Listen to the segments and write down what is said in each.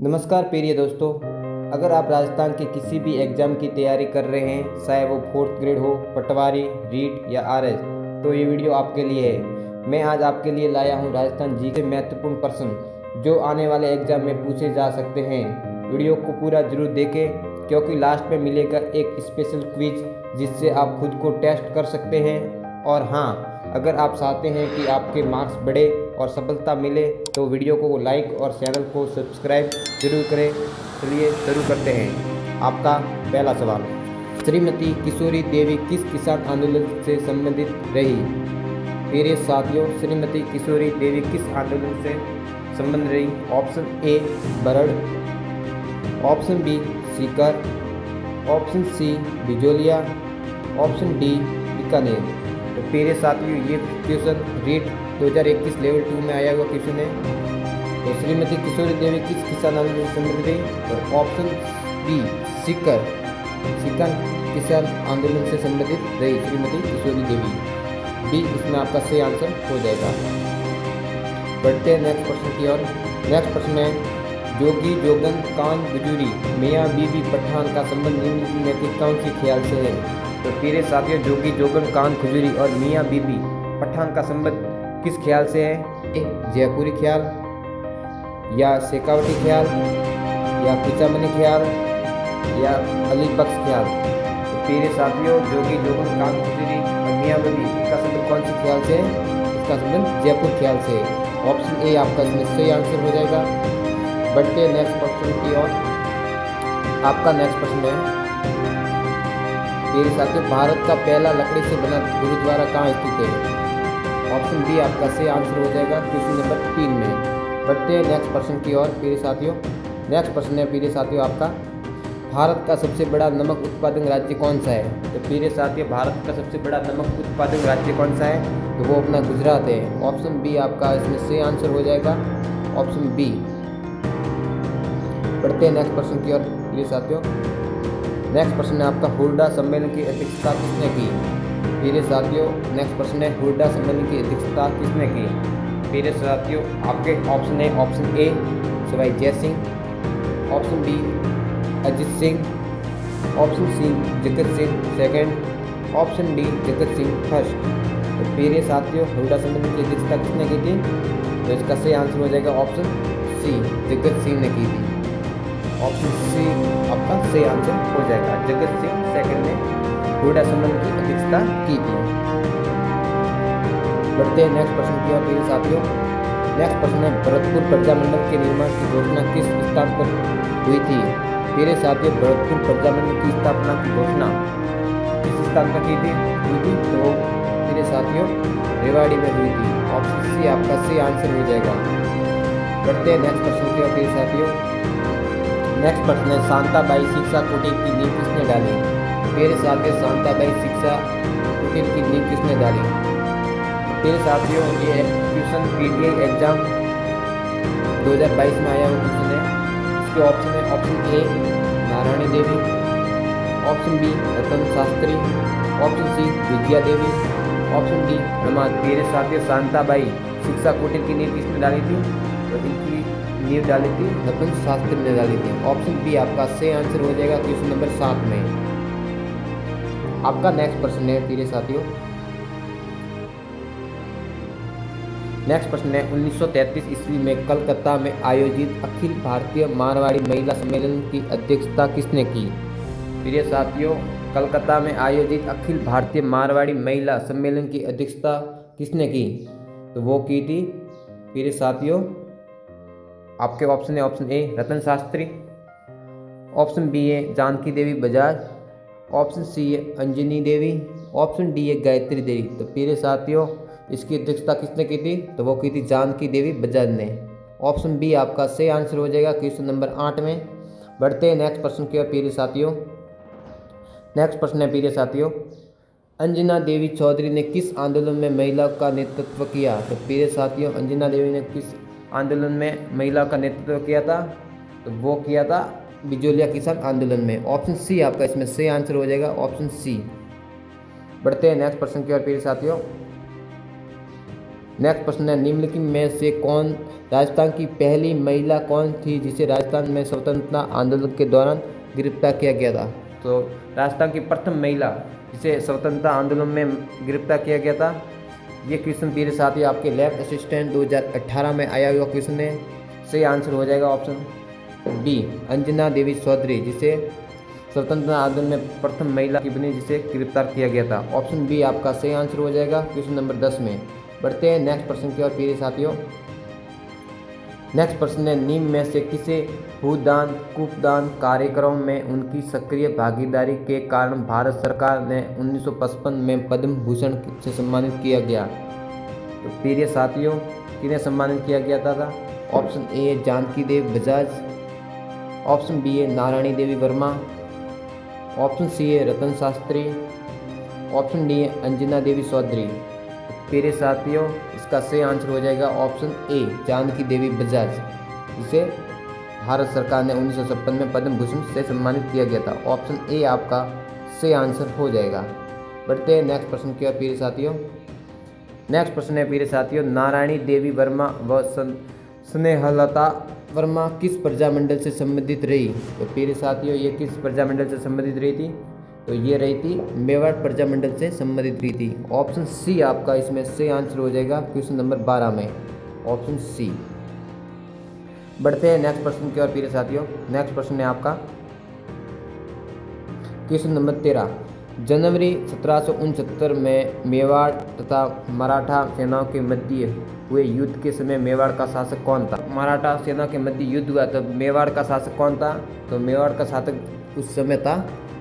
नमस्कार प्रिय दोस्तों। अगर आप राजस्थान के किसी भी एग्ज़ाम की तैयारी कर रहे हैं, चाहे वो 4th ग्रेड हो, पटवारी, रीट या आरएस, तो ये वीडियो आपके लिए है। मैं आज आपके लिए लाया हूँ राजस्थान जी के महत्वपूर्ण प्रश्न जो आने वाले एग्ज़ाम में पूछे जा सकते हैं। वीडियो को पूरा जरूर देखें क्योंकि लास्ट में मिलेगा एक स्पेशल क्विज जिससे आप खुद को टेस्ट कर सकते हैं। और हाँ, अगर आप चाहते हैं कि आपके मार्क्स बढ़े और सफलता मिले तो वीडियो को लाइक और चैनल को सब्सक्राइब जरूर करें। चलिए शुरू करते हैं। आपका पहला सवाल, श्रीमती किशोरी देवी किस किसान आंदोलन से संबंधित रही? मेरे साथियों, श्रीमती किशोरी देवी किस आंदोलन से संबंधित रही? Option A Barad, option B Sikar, option C Bijolia, option D Bikaner. तो मेरे साथियों, ये क्वेश्चन रीट 2021 लेवल 2 में आया हुआ क्वेश्चन है। तो श्रीमती किशोरी देवी किस किसान आंदोलन से संबंधित रही? और ऑप्शन बी सीकर किसान आंदोलन से संबंधित रही श्रीमती किशोरी देवी। बी इसमें आपका सही आंसर हो जाएगा। बढ़ते हैं नेक्स्ट प्रश्न की ओर। नेक्स्ट प्रश्न है, जोगी जोगन कान गुजूरी मियाँ बीबी पठान का संबंध निम्नलिखित में से कौन सी ख्याल से है? तो मेरे साथियों, जोगी जोगन कान खजूरी और मियाँ बीबी पठान का संबंध किस ख्याल से है? ए जयपुरी ख्याल, या शेखावटी ख्याल, या खिचामनी ख्याल, या अली बख्श ख्याल। तो मेरे साथियों, जोगी जोगन कान खजूरी और मियाँ बीबी इसका संबंध कौन सी ख्याल से है? इसका संबंध जयपुर ख्याल से है। ऑप्शन ए आपका इसमें सही आंसर हो जाएगा। बढ़ते हैं नेक्स्ट प्रश्न की ओर। आपका नेक्स्ट प्रश्न है, मेरे साथियों, भारत का पहला लकड़ी से बना गुरुद्वारा कहाँ स्थित है? ऑप्शन बी आपका सही आंसर हो जाएगा क्वेश्चन नंबर 3 में। बढ़ते हैं नेक्स्ट प्रश्न की ओर प्रिय साथियों। नेक्स्ट प्रश्न है प्रिय साथियों आपका, भारत का सबसे बड़ा नमक उत्पादक राज्य कौन सा है? तो प्रिय साथियों, भारत का सबसे बड़ा नमक उत्पादक राज्य कौन सा है? तो वो अपना गुजरात है। ऑप्शन बी आपका इसमें सही आंसर हो जाएगा, ऑप्शन बी। बढ़ते हैं नेक्स्ट प्रश्न की ओर प्रिय साथियों। नेक्स्ट प्रश्न है आपका, हुरडा सम्मेलन की अध्यक्षता किसने की? मेरे साथियों, नेक्स्ट प्रश्न है, हुरडा सम्मेलन की अध्यक्षता किसने की? मेरे साथियों, आपके ऑप्शन है, option A Sawai Jai Singh, option B Ajit Singh, option C Jagat Singh second, option D Jagat Singh first. तो मेरे साथियों, हुरडा सम्मेलन की अध्यक्षता किसने की थी? तो इसका सही आंसर हो जाएगा ऑप्शन सी, जगत सिंह ने की थी। ऑप्शन सी आपका सही आंसर हो जाएगा। जगत सिंह सेकंड ने हुरडा सम्मेलन की अध्यक्षता की थी। बढ़ते हैं नेक्स्ट प्रश्न की ओर मेरे साथियों। नेक्स्ट प्रश्न है, भरतपुर प्रजामंडल के निर्माण की घोषणा किस स्थान पर हुई थी? मेरे साथियों, भरतपुर प्रजामंडल की स्थापना की घोषणा किस स्थान पर की थी? तो मेरे साथियों, रेवाड़ी में हुई थी। ऑप्शन सी आपका सही आंसर हो जाएगा। बढ़ते हैं नेक्स्ट प्रश्न की ओर मेरे साथियों। नेक्स्ट प्रश्न है, शांताबाई शिक्षा कुटीर की नींव किसने डाली? मेरे साथियों, शांताबाई शिक्षा कुटीर की नींव किसने डाली? मेरे साथियों, ये क्वेश्चन पीटीआई एग्जाम 2022 में आया हुआ क्वेश्चन है। इसके ऑप्शन है, option A Narayani Devi, option B Ratan Shastri, option C Vidya Devi, option D Rama. मेरे साथियों, शांताबाई शिक्षा कुटीर की नींव किसने डाली थी? तो इनकी नींव डाली थी रतन शास्त्री ने डाली थी। ऑप्शन बी आपका सही आंसर हो जाएगा क्वेश्चन नंबर 7 में। आपका नेक्स्ट प्रश्न है प्रिय साथियों। नेक्स्ट प्रश्न है, 1933 ईस्वी में कलकत्ता में आयोजित अखिल भारतीय मारवाड़ी महिला सम्मेलन की अध्यक्षता किसने की? प्रिय साथियों, कलकत्ता में आयोजित अखिल भारतीय मारवाड़ी महिला सम्मेलन की अध्यक्षता किसने की? तो वो की थी प्रिय साथियों, आपके ऑप्शन है, option A Ratan Shastri, option B है जानकी देवी बजाज, ऑप्शन सी है अंजनी देवी, ऑप्शन डी है गायत्री देवी। तो मेरे साथियों, इसकी अध्यक्षता किसने की थी? तो वो की थी जानकी देवी बजाज ने। ऑप्शन बी आपका सही आंसर हो जाएगा क्वेश्चन नंबर 8 में। बढ़ते हैं नेक्स्ट प्रश्न की ओर प्रिय साथियों। नेक्स्ट प्रश्न है प्रिय साथियों, अंजना देवी चौधरी ने किस आंदोलन में महिला का नेतृत्व किया? तो प्रिय साथियों, अंजना देवी ने किस आंदोलन में महिला का नेतृत्व किया था? तो वो किया था बिजोलिया किसान आंदोलन में। ऑप्शन सी आपका इसमें सही आंसर हो जाएगा, ऑप्शन सी। बढ़ते हैं नेक्स्ट प्रश्न की ओर प्रिय साथियों। नेक्स्ट प्रश्न है, निम्नलिखित में से कौन राजस्थान की पहली महिला कौन थी जिसे राजस्थान में स्वतंत्रता आंदोलन के दौरान गिरफ्तार किया गया था? तो राजस्थान की प्रथम महिला जिसे स्वतंत्रता आंदोलन में गिरफ्तार किया गया था, ये क्वेश्चन मेरे साथ ही आपके लैब असिस्टेंट 2018 में आया हुआ क्वेश्चन है। सही आंसर हो जाएगा ऑप्शन बी, अंजना देवी चौधरी, जिसे स्वतंत्रता आंदोलन में प्रथम महिला की बनी जिसे गिरफ्तार किया गया था। ऑप्शन बी आपका सही आंसर हो जाएगा क्वेश्चन नंबर 10 में। बढ़ते हैं नेक्स्ट प्रश्न की ओर प्रिय साथियों। नेक्स्ट प्रश्न है, निम्न में से किसे भूदान कूपदान कार्यक्रम में उनकी सक्रिय भागीदारी के कारण भारत सरकार ने 1955 में पद्म भूषण से सम्मानित किया गया? तो प्रिय साथियों, किन्हें सम्मानित किया गया था? ऑप्शन ए है जानकी देव बजाज, ऑप्शन बी है नारायणी देवी वर्मा, ऑप्शन सी है रतन शास्त्री, ऑप्शन डी है अंजना देवी चौधरी। प्रिय साथियों, इसका सही आंसर हो जाएगा ऑप्शन ए जानकी देवी बजाज, जिसे भारत सरकार ने 1956 में पद्म भूषण से सम्मानित किया गया था। ऑप्शन ए आपका सही आंसर हो जाएगा। बढ़ते हैं नेक्स्ट प्रश्न की ओर प्रिय साथियों। नेक्स्ट प्रश्न है प्रिय साथियों, नारायणी देवी वर्मा व स्नेहलता वर्मा किस प्रजामंडल से संबंधित रही? तो प्रिय साथियों, ये किस प्रजामंडल से संबंधित रही थी? तो ये रही थी मेवाड़ प्रजामंडल से संबंधित रही थी। ऑप्शन सी आपका इसमें सही आंसर हो जाएगा क्वेश्चन नंबर 12 में, ऑप्शन सी। बढ़ते हैं नेक्स्ट प्रश्न की ओर प्रिय साथियों। नेक्स्ट प्रश्न है आपका क्वेश्चन नंबर 13, जनवरी 1769 में मेवाड़ तथा मराठा सेनाओं के मध्य हुए युद्ध के समय मेवाड़ का शासक कौन था? मराठा सेना के मध्य युद्ध हुआ तो मेवाड़ का शासक कौन था? तो मेवाड़ का शासक उस समय था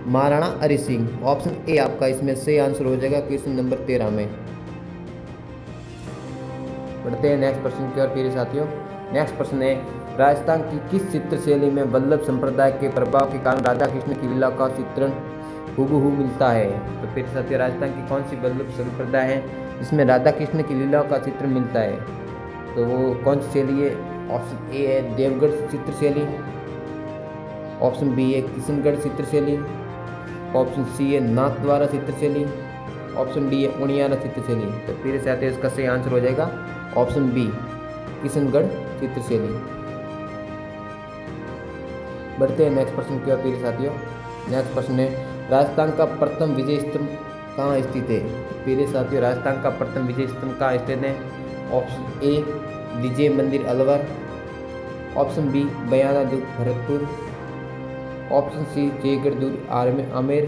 महाराणा हरि सिंह। ऑप्शन ए आपका इसमें सही आंसर हो जाएगा क्वेश्चन नंबर 13 में। बढ़ते हैं नेक्स्ट प्रश्न की ओर प्रिय साथियों। नेक्स्ट प्रश्न है, राजस्थान की किस चित्र शैली में वल्लभ संप्रदाय के प्रभाव के कारण राधा कृष्ण की लीला का चित्रण हूबहू मिलता है? तो प्रिय साथियों, राजस्थान की कौन सी वल्लभ संप्रदाय है जिसमें राधा कृष्ण की लीला का चित्र मिलता है? तो वो कौन सी शैली है? ऑप्शन ए है देवगढ़ चित्र शैली, ऑप्शन बी है किशनगढ़ चित्र शैली, ऑप्शन सी है नाथद्वारा चित्रशैली, ऑप्शन डी है उनियारा चित्रशैली। तो फिर से आते हैं, इसका सही आंसर हो जाएगा ऑप्शन बी किशनगढ़ चित्रशैली। बढ़ते हैं नेक्स्ट प्रश्न की ओर प्रिय साथियों। नेक्स्ट प्रश्न है, राजस्थान का प्रथम विजय स्तंभ कहाँ स्थित है? प्रिय साथियों, राजस्थान का प्रथम विजय स्तंभ कहाँ स्थित है? ऑप्शन ए विजय मंदिर अलवर, ऑप्शन बी बयाना दुर्ग भरतपुर, ऑप्शन सी जयगढ़ दुर्ग आमेर,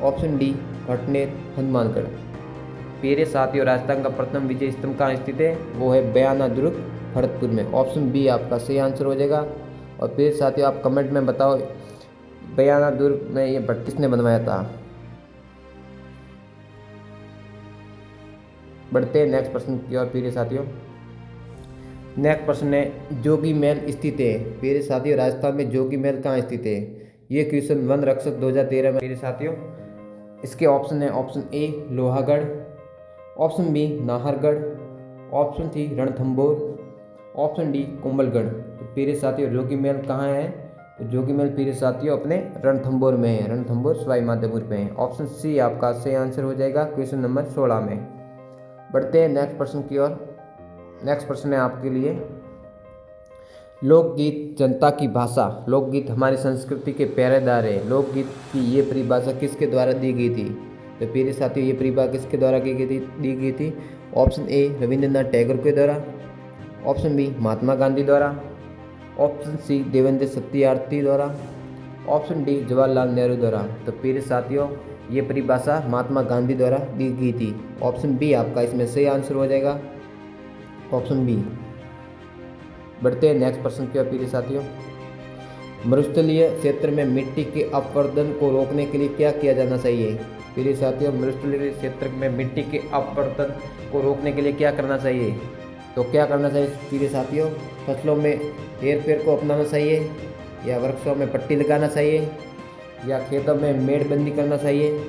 ऑप्शन डी भटनेर हनुमानगढ़। प्रिय साथियों, राजस्थान का प्रथम विजय स्तंभ कहाँ स्थित है? वो है बयाना दुर्ग भरतपुर में। ऑप्शन बी आपका सही आंसर हो जाएगा। और प्रिय साथियों, आप कमेंट में बताओ बयाना दुर्ग में ये किसने बनवाया था? बढ़ते हैं नेक्स्ट प्रश्न की ओर प्रिय साथियों। नेक्स्ट प्रश्न है, जोगी महल स्थित है? प्रिय साथियों, राजस्थान में जोगी महल कहाँ स्थित है? ये क्वेश्चन वन रक्षक 2013 में। प्रिय साथियों, इसके ऑप्शन है option A Lohagarh, option B Nahargarh, option C Ranthambore, option D Komalgarh. तो प्रिय साथियों, जोगी महल कहाँ है? तो जोगी महल प्रिय साथियों अपने रणथंभौर में है, रणथंभौर सवाई माधोपुर में है। ऑप्शन सी आपका सही आंसर हो जाएगा क्वेश्चन नंबर 16 में। बढ़ते हैं नेक्स्ट प्रश्न की ओर। नेक्स्ट प्रश्न है आपके लिए, लोकगीत जनता की भाषा। लोकगीत हमारी संस्कृति के पहरेदार है। लोकगीत की ये परिभाषा किसके द्वारा दी गई थी? तो प्रिय साथियों, ये परिभाषा किसके द्वारा दी गई थी? ऑप्शन ए रविंद्रनाथ टैगोर के द्वारा, ऑप्शन बी महात्मा गांधी द्वारा, ऑप्शन सी देवेंद्र सत्यार्थी द्वारा, ऑप्शन डी जवाहरलाल नेहरू द्वारा। तो प्रिय साथियों, ये परिभाषा महात्मा गांधी द्वारा दी गई थी। ऑप्शन बी आपका इसमें सही आंसर हो जाएगा, ऑप्शन बी। बढ़ते हैं नेक्स्ट प्रश्न की ओर प्रिय साथियों। मरुस्थलीय क्षेत्र में मिट्टी के अपवर्तन को रोकने के लिए क्या किया जाना चाहिए? प्रिय साथियों, मरुस्थलीय क्षेत्र में मिट्टी के अपवर्तन को रोकने के लिए क्या करना चाहिए? तो क्या करना चाहिए प्रिय साथियों? फसलों में हेरफेर को अपनाना चाहिए, या वृक्षों में पट्टी लगाना चाहिए, या खेतों में मेड़बंदी करना चाहिए,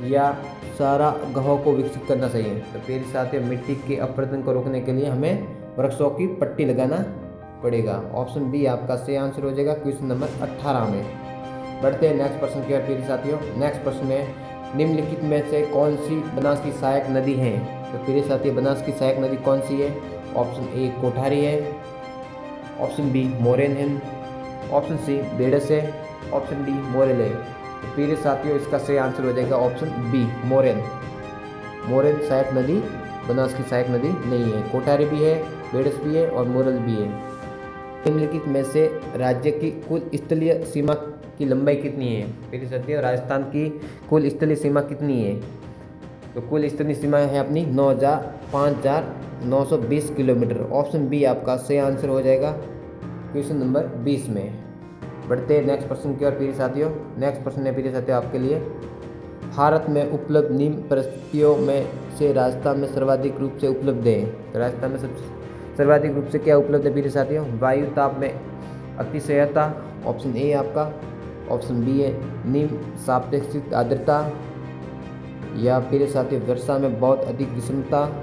या सारा गहों को विकसित करना चाहिए? तो प्रिय साथियों, मिट्टी के अपवर्तन को रोकने के लिए हमें वृक्षों की पट्टी लगाना पड़ेगा। ऑप्शन बी आपका सही आंसर हो जाएगा क्वेश्चन नंबर 18 में। बढ़ते हैं नेक्स्ट प्रश्न की ओर प्रिय साथियों। नेक्स्ट प्रश्न है, निम्नलिखित में से कौन सी बनास की सहायक नदी है? तो प्रिय साथियों, बनास की सहायक नदी कौन सी है? ऑप्शन ए कोठारी है, ऑप्शन बी मोरेन है, ऑप्शन सी बेडस है, ऑप्शन डी मोरेल है। तो प्रिय साथियों इसका सही आंसर हो जाएगा ऑप्शन बी मोरेन। मोरेन सहायक नदी बनास की सहायक नदी नहीं है। कोठारी भी है, बेडस भी है और मोरेल भी है। निम्नलिखित में से राज्य की कुल स्थलीय सीमा की लंबाई कितनी है? प्रिय साथियों राजस्थान की कुल स्थलीय सीमा कितनी है? तो कुल स्थलीय सीमा है अपनी 5,920 किलोमीटर। ऑप्शन बी आपका सही आंसर हो जाएगा क्वेश्चन नंबर 20 में। बढ़ते हैं नेक्स्ट प्रश्न की ओर प्रिय साथियों। नेक्स्ट प्रश्न है प्रिय साथियों आपके लिए, भारत में उपलब्ध निम्न परिस्थितियों में से राजस्थान में सर्वाधिक रूप से उपलब्ध है। तो राजस्थान में सर्वाधिक रूप से क्या उपलब्ध है प्रिय साथियों? वायु ताप में अतिशयता, ऑप्शन ए आपका, ऑप्शन बी है निम्न सापेक्षिक आर्द्रता, या प्रिय साथियों वर्षा में बहुत अधिक विषमता,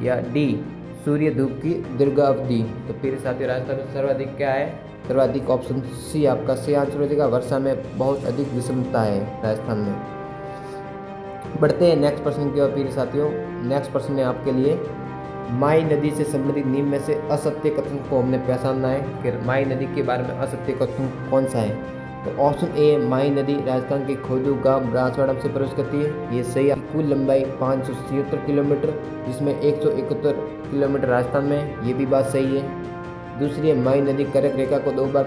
या डी सूर्य धूप की दीर्घावधि। तो प्रिय साथियों राजस्थान में सर्वाधिक क्या है? सर्वाधिक ऑप्शन सी आपका सही आंसर हो जाएगा, वर्षा में बहुत अधिक विषमता है राजस्थान में। बढ़ते हैं नेक्स्ट प्रश्न की ओर प्रिय साथियों। नेक्स्ट प्रश्न है आपके लिए, माई नदी से संबंधित निम्न में से असत्य कथन को हमने पहचानना है कि माई नदी के बारे में असत्य कथन कौन सा है। तो ऑप्शन ए माई नदी राजस्थान के खोदू गांव राजवाड़ा से प्रवेश करती है, ये सही है। कुल लंबाई 576 किलोमीटर, जिसमें 171 किलोमीटर राजस्थान में है, ये भी बात सही है। दूसरी है माई नदी कर्क रेखा को 2 बार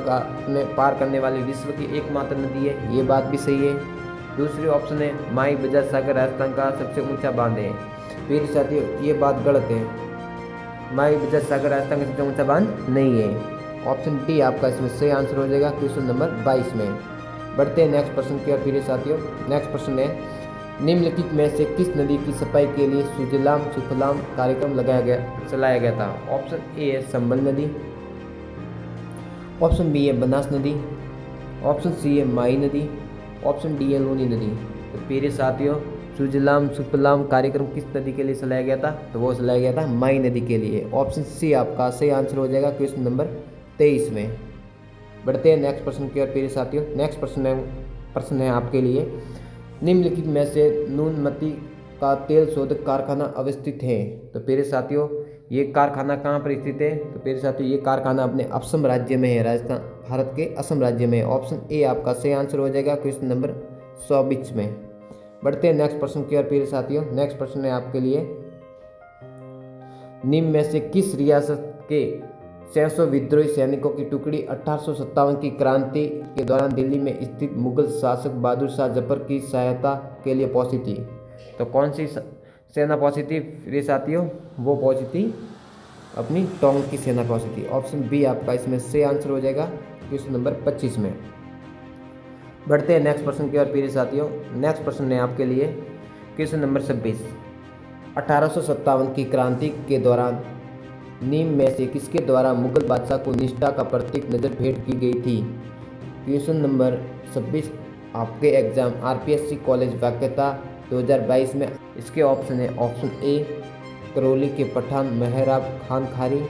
पार करने वाली विश्व की एकमात्र नदी है, ये बात भी सही है। दूसरी ऑप्शन है माई बजाज सागर राजस्थान का सबसे ऊंचा बांध है। फिर साथियों ये बात गलत है, माई बजाज सागर राजस्थान का सबसे ऊंचा बांध नहीं है। ऑप्शन डी आपका इसमें सही आंसर हो जाएगा क्वेश्चन नंबर 22 में। बढ़ते हैं नेक्स्ट प्रश्न की ओर प्रिय साथियों। नेक्स्ट प्रश्न है, निम्नलिखित में से किस नदी की सफाई के लिए सुजलाम सुफलाम कार्यक्रम चलाया गया था? ऑप्शन ए है संबल नदी, ऑप्शन बी है बनास नदी, ऑप्शन सी है माई नदी, ऑप्शन डी है लूनी नदी। तो प्रिय साथियों सुजलाम सुफलाम कार्यक्रम किस नदी के लिए चलाया गया था? तो वो चलाया गया था माई नदी के लिए। ऑप्शन सी आपका सही आंसर हो जाएगा क्वेश्चन नंबर 23 में। बढ़ते हैं नेक्स्ट प्रश्न की ओर प्रिय साथियों। नेक्स्ट प्रश्न है आपके लिए, निम्नलिखित में से नूनमती का तेल शोधक कारखाना अवस्थित है। तो प्रिय साथियों ये कारखाना कहाँ पर स्थित है? तो प्रिय साथियों ये कारखाना अपने असम राज्य में है, राजस्थान भारत के असम राज्य में। ऑप्शन ए आपका सही आंसर हो जाएगा क्वेश्चन नंबर 24 में। बढ़ते हैं नेक्स्ट प्रश्न की ओर प्रिय साथियों। नेक्स्ट प्रश्न है आपके लिए, निम्न में से किस रियासत के 600 विद्रोही सैनिकों की टुकड़ी 1857 की क्रांति के दौरान दिल्ली में स्थित मुगल शासक बहादुर शाह जफर की सहायता के लिए पहुंची थी? तो कौन सी सेना पहुंची थी प्रिय साथियों? वो पहुंची थी अपनी टोंक की सेना पहुंची थी। ऑप्शन बी आपका इसमें सही आंसर हो जाएगा क्वेश्चन नंबर 25 में। बढ़ते हैं नेक्स्ट प्रश्न की ओर प्रिय साथियों। नेक्स्ट प्रश्न है आपके लिए क्वेश्चन नंबर 26, 1857 की क्रांति के दौरान निम्न में से किसके द्वारा मुगल बादशाह को निष्ठा का प्रतीक नजर भेंट की गई थी? क्वेश्चन नंबर 26 आपके एग्जाम आरपीएससी कॉलेज वाक्यता 2022 में। इसके ऑप्शन है ऑप्शन ए करौली के पठान मेहराब खान खारी,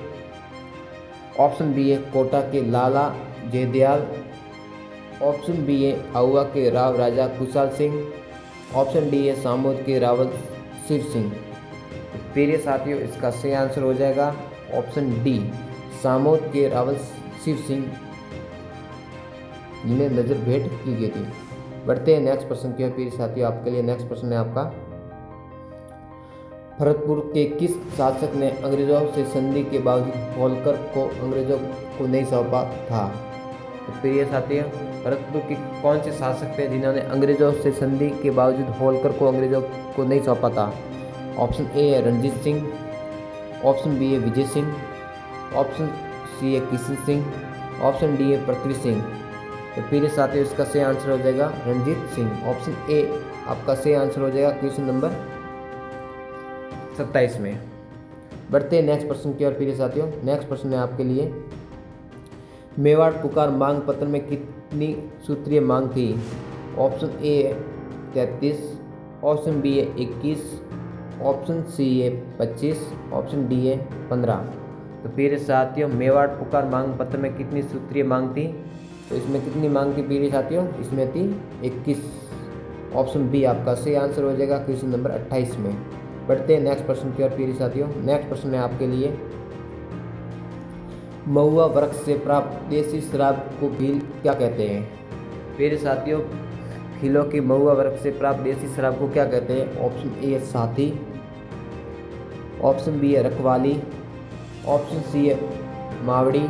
ऑप्शन बी है कोटा के लाला जयदयाल, ऑप्शन बी है आउवा के राव राजा कुशाल सिंह, ऑप्शन डी है सामोद के रावल शिव सिंह। प्रिय साथियों इसका सही आंसर हो जाएगा ऑप्शन डी सामोद के रावल शिव सिंह, जिन्हें नजर भेंट की गई थी। बढ़ते हैं नेक्स्ट प्रश्न की ओर प्रिय साथियों। आपके लिए नेक्स्ट प्रश्न है आपका, भरतपुर के किस शासक ने अंग्रेजों से संधि के बावजूद होलकर को अंग्रेजों को नहीं सौंपा था? तो प्रिय साथियों भरतपुर के कौन से शासक थे जिन्होंने अंग्रेजों से संधि के बावजूद होलकर को अंग्रेजों को नहीं सौंपा था? ऑप्शन ए है रणजीत सिंह, ऑप्शन बी है विजय सिंह, ऑप्शन सी है किशन सिंह, ऑप्शन डी है पृथ्वी सिंह। तो प्रिय साथियों इसका सही आंसर हो जाएगा रणजीत सिंह। ऑप्शन ए आपका सही आंसर हो जाएगा क्वेश्चन नंबर 27 में। बढ़ते हैं नेक्स्ट प्रश्न की ओर प्रिय साथियों। नेक्स्ट प्रश्न है आपके लिए, मेवाड़ पुकार मांग पत्र में कितनी सूत्रीय मांग थी? ऑप्शन ए है 33, ऑप्शन बी है 21, ऑप्शन सी है 25, ऑप्शन डी है 15। तो प्रिय साथियों मेवाड़ पुकार मांग पत्र में कितनी सूत्रीय मांग थी? तो इसमें कितनी मांग थी प्रिय साथियों? इसमें थी 21। ऑप्शन बी आपका सही आंसर हो जाएगा क्वेश्चन नंबर 28 में। बढ़ते हैं नेक्स्ट प्रश्न की ओर प्रिय साथियों। नेक्स्ट प्रश्न है आपके लिए महुआ वृक्ष से प्राप्त देसी शराब को भील क्या कहते हैं? मेरे साथियों, भीलों की महुआ वृक्ष से प्राप्त देसी शराब को क्या कहते हैं? ऑप्शन ए है साथी, ऑप्शन बी है रखवाली, ऑप्शन सी है मावड़ी,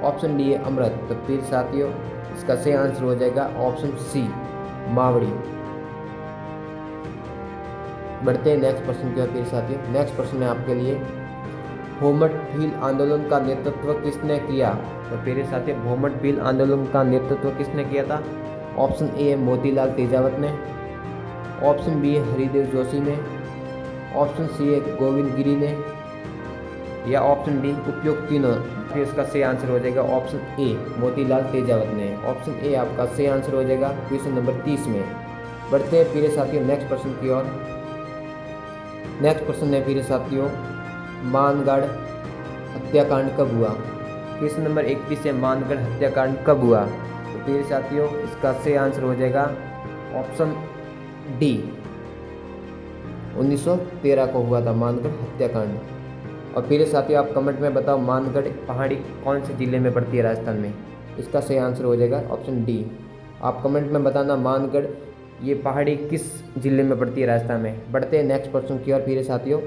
ऑप्शन डी है अमृत। तो फिर साथियों इसका सही आंसर हो जाएगा ऑप्शन सी मावड़ी। बढ़ते हैं नेक्स्ट प्रश्न की ओर। फिर साथियों नेक्स्ट प्रश्न है आपके लिए, भूमट भील आंदोलन का नेतृत्व किसने किया? तो मेरे साथियों भूमट भील आंदोलन का नेतृत्व किसने किया था? ऑप्शन ए है मोतीलाल तेजावत ने, ऑप्शन बी है हरिदेव जोशी ने, ऑप्शन सी है गोविंद गिरी ने, या ऑप्शन डी उपयुक्त तीनों। फिर इसका सही आंसर हो जाएगा ऑप्शन ए मोतीलाल तेजावत ने। ऑप्शन ए आपका सही आंसर हो जाएगा क्वेश्चन नंबर 30 में। बढ़ते हैं प्रिय साथियों नेक्स्ट प्रश्न की ओर। नेक्स्ट प्रश्न है प्रिय साथियों, मानगढ़ हत्याकांड कब हुआ? क्वेश्चन नंबर 31 है, मानगढ़ हत्याकांड कब हुआ? तो प्रिय साथियों इसका सही आंसर हो जाएगा ऑप्शन डी 1913 को हुआ था मानगढ़ हत्याकांड। और प्रिय साथियों आप कमेंट में बताओ मानगढ़ पहाड़ी कौन से जिले में पड़ती है राजस्थान में? इसका सही आंसर हो जाएगा ऑप्शन डी। आप कमेंट में बताना मानगढ़ ये पहाड़ी किस जिले में पड़ती है राजस्थान में। बढ़ते हैं नेक्स्ट प्रश्न की ओर। प्रिय साथियों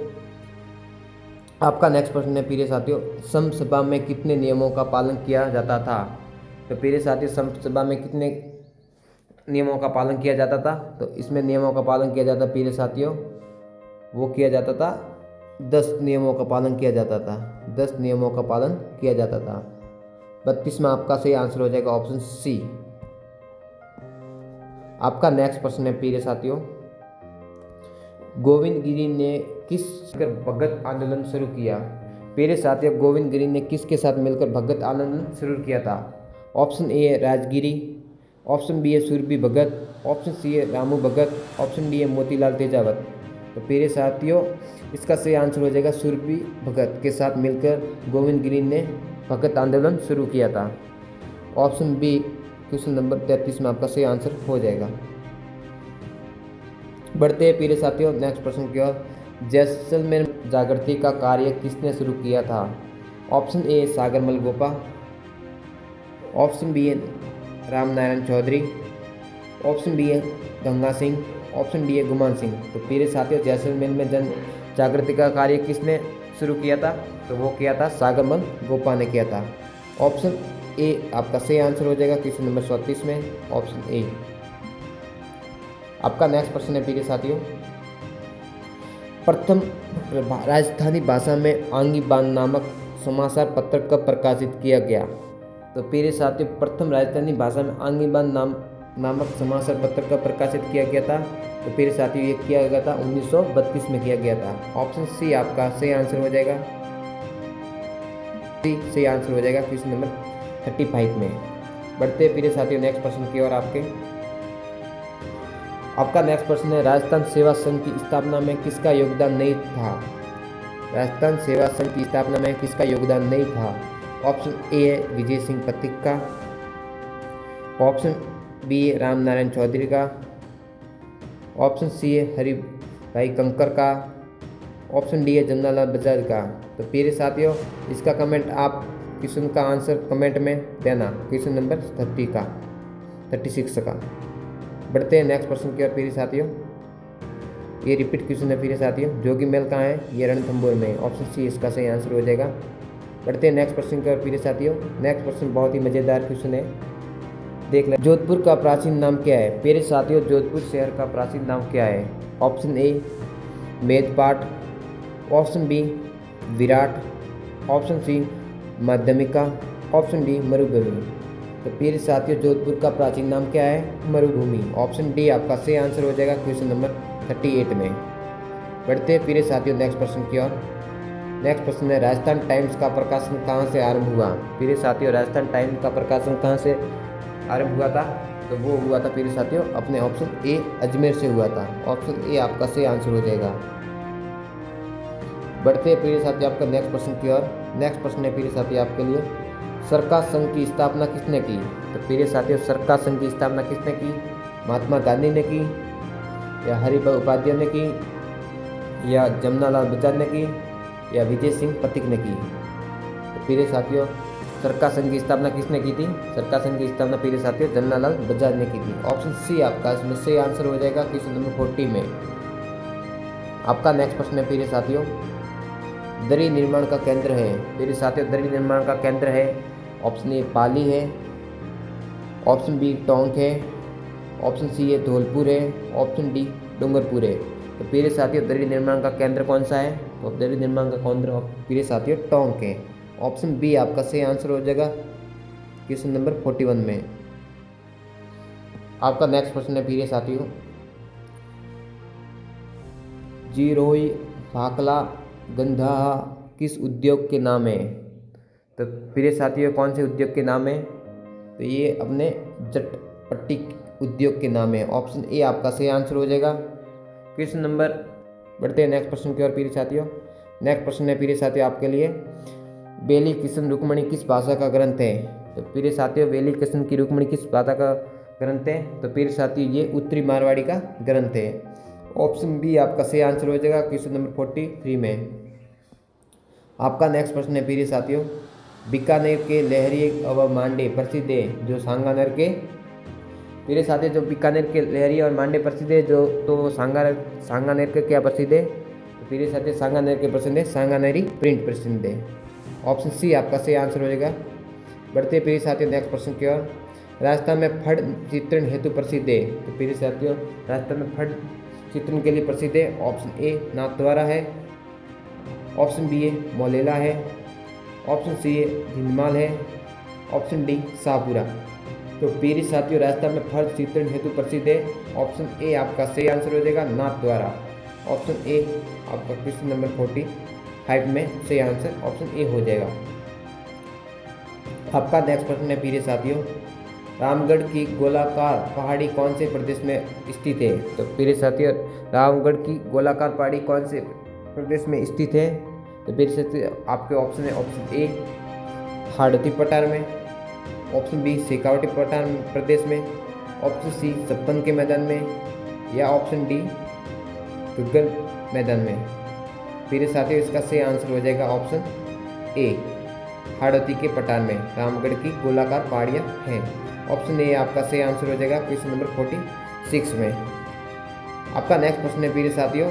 आपका नेक्स्ट प्रश्न है प्रिय साथियों, समसभा में कितने नियमों का पालन किया जाता था? तो प्रिय साथियों समसभा में कितने नियमों का पालन किया जाता था? तो इसमें नियमों का पालन किया जाता प्रिय साथियों, वो किया जाता था 10 नियमों का पालन किया जाता था। 10 नियमों का पालन किया जाता था। 32 में आपका सही आंसर हो जाएगा ऑप्शन सी। आपका नेक्स्ट प्रश्न है प्रिय साथियों, गोविंद गिरी ने किस भगत आंदोलन शुरू किया? प्रिय साथियों गोविंद गिरी ने किसके साथ मिलकर भगत आंदोलन शुरू किया था? ऑप्शन ए है राजगिरी, ऑप्शन बी है सूरबी भगत, ऑप्शन सी है रामू भगत, ऑप्शन डी है मोतीलाल तेजावत। तो प्रिय साथियों इसका सही आंसर हो जाएगा सूरबी भगत के साथ मिलकर गोविंद गिरी ने भगत आंदोलन शुरू किया था। ऑप्शन बी क्वेश्चन नंबर 33 में आपका सही आंसर हो जाएगा। बढ़ते हैं प्रिय साथियों नेक्स्ट प्रश्न की ओर, जैसलमेर जागृति का कार्य किसने शुरू किया था? Option A Sagarmal Gopa, option B है रामनारायण चौधरी, ऑप्शन बी है गंगा सिंह, ऑप्शन डी है गुमान सिंह। तो प्रिय साथियों जैसलमेर में जन जागृति का कार्य किसने शुरू किया था? तो वो किया था सागरमल गोपा ने किया था। ऑप्शन ए आपका सही आंसर हो जाएगा क्वेश्चन नंबर 34 में ऑप्शन ए। आपका नेक्स्ट प्रश्न है प्रिय साथियों, प्रथम राजस्थानी भाषा में आंगी बान नामक समाचार पत्र कब प्रकाशित किया गया? तो प्रिय साथियों प्रथम राजस्थानी भाषा में आंगी बान नामक समाचार पत्र कब प्रकाशित किया गया था? तो प्रिय साथियों ये किया गया था 1932 में किया गया था। ऑप्शन सी आपका सही आंसर हो जाएगा, सही आंसर हो जाएगा क्वेश्चन नंबर 35 में। बढ़ते प्रिय साथियों नेक्स्ट प्रश्न की ओर। आपका नेक्स्ट प्रश्न है, राजस्थान सेवा संघ की स्थापना में किसका योगदान नहीं था? राजस्थान सेवा संघ की स्थापना में किसका योगदान नहीं था? ऑप्शन ए है विजय सिंह पथिक का, ऑप्शन बी है रामनारायण चौधरी का, ऑप्शन सी है हरि भाई कंकर का, ऑप्शन डी है जमनालाल बजाज का। तो प्रिय साथियों इसका कमेंट आप क्वेश्चन का आंसर कमेंट में देना, क्वेश्चन नंबर 36 का। बढ़ते हैं नेक्स्ट प्रश्न की ओर प्रिय साथियों, ये रिपीट क्वेश्चन है प्रिय साथियों, जोगी महल कहाँ है? ये रणथंभौर में। ऑप्शन सी इसका सही आंसर हो जाएगा। बढ़ते हैं नेक्स्ट प्रश्न की ओर प्रिय साथियों, नेक्स्ट प्रश्न बहुत ही मज़ेदार क्वेश्चन है, देख लें। जोधपुर का प्राचीन नाम क्या है? प्रिय साथियों जोधपुर शहर का प्राचीन नाम क्या है? Option A Medpat, option B Virat, option C Madhyamika, option D Marubhumi. तो प्रिय साथियों जोधपुर का प्राचीन नाम क्या है? मरुभूमि। ऑप्शन डी आपका सही आंसर हो जाएगा क्वेश्चन नंबर 38 में। बढ़ते हैं प्रिय साथियों नेक्स्ट प्रश्न की ओर। नेक्स्ट प्रश्न है, राजस्थान टाइम्स का प्रकाशन कहाँ से आरंभ हुआ? प्रिय साथियों राजस्थान टाइम्स का प्रकाशन कहाँ से आरंभ हुआ था? तो वो हुआ था प्रिय साथियों अपने ऑप्शन ए अजमेर से हुआ था। ऑप्शन ए आपका सही आंसर हो जाएगा। बढ़ते हैं प्रिय साथियों आपका नेक्स्ट प्रश्न की ओर। नेक्स्ट प्रश्न है प्रिय साथियों आपके लिए, सरकार संघ की स्थापना किसने की? तो प्रिय साथियों सरकार संघ की स्थापना किसने की? महात्मा गांधी ने की, या हरिभाई उपाध्याय ने की, या जमनालाल बजाज ने की, या विजय सिंह पथिक ने की? तो प्रिय साथियों सरकार संघ की स्थापना किसने की थी? सरकार संघ की स्थापना प्रिय साथियों जन्नालाल बजाज ने की थी। ऑप्शन सी आपका इसमें से आंसर हो जाएगा क्वेश्चन नंबर 40 में। आपका नेक्स्ट प्रश्न है प्रिय साथियों, दरी निर्माण का केंद्र है। प्रिय साथियों दरी निर्माण का केंद्र है, ऑप्शन ए पाली है, ऑप्शन बी टोंक है, ऑप्शन सी है धौलपुर है, ऑप्शन डी डूंगरपुर है। तो प्रिय साथियों दरी निर्माण का केंद्र कौन सा है? तो दरी निर्माण का केंद्र प्रिय साथियों टोंक है। ऑप्शन बी आपका सही आंसर हो जाएगा क्वेश्चन नंबर 41 में। आपका नेक्स्ट प्रश्न है प्रिय साथियों, जिरोई भाकला गंधाहा किस उद्योग के नाम है? तो प्रिय साथियों कौन से उद्योग के नाम है? तो ये अपने जटपट्टी उद्योग के नाम है। ऑप्शन ए आपका सही आंसर हो जाएगा क्वेश्चन नंबर। बढ़ते हैं नेक्स्ट प्रश्न की ओर प्रिय साथियों। नेक्स्ट प्रश्न है प्रिय साथियों आपके लिए, बेली किशन रुक्मणी किस भाषा का ग्रंथ है? तो प्रिय साथियों बेली किशन की रुक्मणी किस भाषा का ग्रंथ है? तो प्रिय साथियों ये उत्तरी मारवाड़ी का ग्रंथ है। ऑप्शन बी आपका सही आंसर हो जाएगा क्वेश्चन नंबर 43 में। आपका नेक्स्ट प्रश्न है प्रिय साथियों, बीकानेर के लहरिये व मांडे प्रसिद्ध है जो सांगानेर के। प्रिय साथियों जो बीकानेर के लहरिये और मांडे प्रसिद्ध है जो तो सांगानेर के क्या प्रसिद्ध है? तो प्रिय साथियों सांगानेर के प्रसिद्ध है सांगानेरी प्रिंट प्रसिद्ध है। ऑप्शन सी आपका सही आंसर हो जाएगा। बढ़ते प्रिय साथियों नेक्स्ट प्रश्न की ओर, राजस्थान में फड़ चित्रण हेतु प्रसिद्ध है। तो प्रिय साथियों राजस्थान में फड़ चित्रण के लिए प्रसिद्ध है। ऑप्शन ए नाथद्वारा है, ऑप्शन बी है मोलेला है, ऑप्शन सी है भिंडमाल है, ऑप्शन डी शाहपुरा। तो प्रिय साथियों राजस्थान में फड़ चित्रण हेतु प्रसिद्ध है। ऑप्शन ए आपका सही आंसर हो जाएगा नाथद्वारा। ऑप्शन ए आपका क्वेश्चन नंबर 45 में सही आंसर ऑप्शन ए हो जाएगा। आपका नेक्स्ट प्रश्न है प्रिय साथियों, रामगढ़ की गोलाकार पहाड़ी कौन से प्रदेश में स्थित है? तो प्रिय साथियों रामगढ़ की गोलाकार पहाड़ी कौन से प्रदेश में स्थित है? तो प्रिय साथियों आपके ऑप्शन है ऑप्शन ए हाड़ौती पठार में, ऑप्शन बी शेखावटी पठार प्रदेश में, ऑप्शन सी छप्पन के मैदान में, या ऑप्शन डी गगन मैदान में। प्रिय साथियों इसका सही आंसर हो जाएगा ऑप्शन ए हाड़ौती के पठार में रामगढ़ की गोलाकार पहाड़ियाँ हैं। ऑप्शन ए आपका सही आंसर हो जाएगा क्वेश्चन नंबर 46 में। आपका नेक्स्ट प्रश्न है प्रिय साथियों,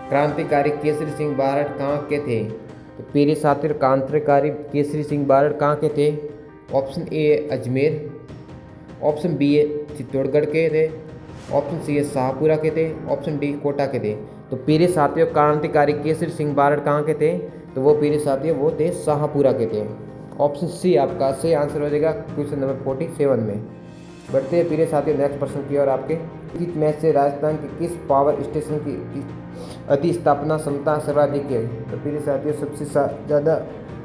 क्रांतिकारी केसरी सिंह बारठ कहाँ के थे? तो प्रिय साथियों क्रांतिकारी केसरी सिंह बारठ कहाँ के थे? Option A Ajmer, option B है चित्तौड़गढ़ के थे, ऑप्शन सी है शाहपुरा के थे, ऑप्शन डी कोटा के थे। तो प्रिय साथियों क्रांतिकारी केसरी सिंह बारठ कहाँ के थे? तो वो प्रिय साथियों वो थे शाहपुरा के थे। ऑप्शन सी आपका सही आंसर हो जाएगा क्वेश्चन नंबर 47 में। बढ़ते हैं प्रिय साथियों नेक्स्ट प्रश्न की ओर आपके, किस मैच से राजस्थान के किस पावर स्टेशन की अधिस्थापना क्षमता सर्वाधिक है? तो प्रिय साथियों सबसे ज़्यादा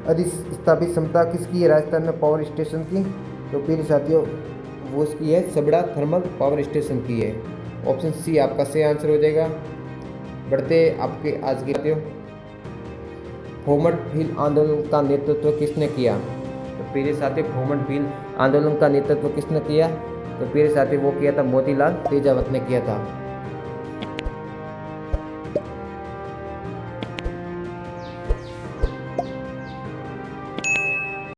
अधिस्थापित क्षमता किसकी है राजस्थान में पावर स्टेशन की? तो प्रिय साथियों वो उसकी है सबड़ा थर्मल पावर स्टेशन की है। ऑप्शन सी आपका सही आंसर हो जाएगा। बढ़ते आपके आज के साथियों, भोमट भील आंदोलन का नेतृत्व किसने किया? तो प्रिय साथी भोमट भील आंदोलन का नेतृत्व किसने किया? तो प्रिय साथी वो किया था मोतीलाल तेजावत ने किया था।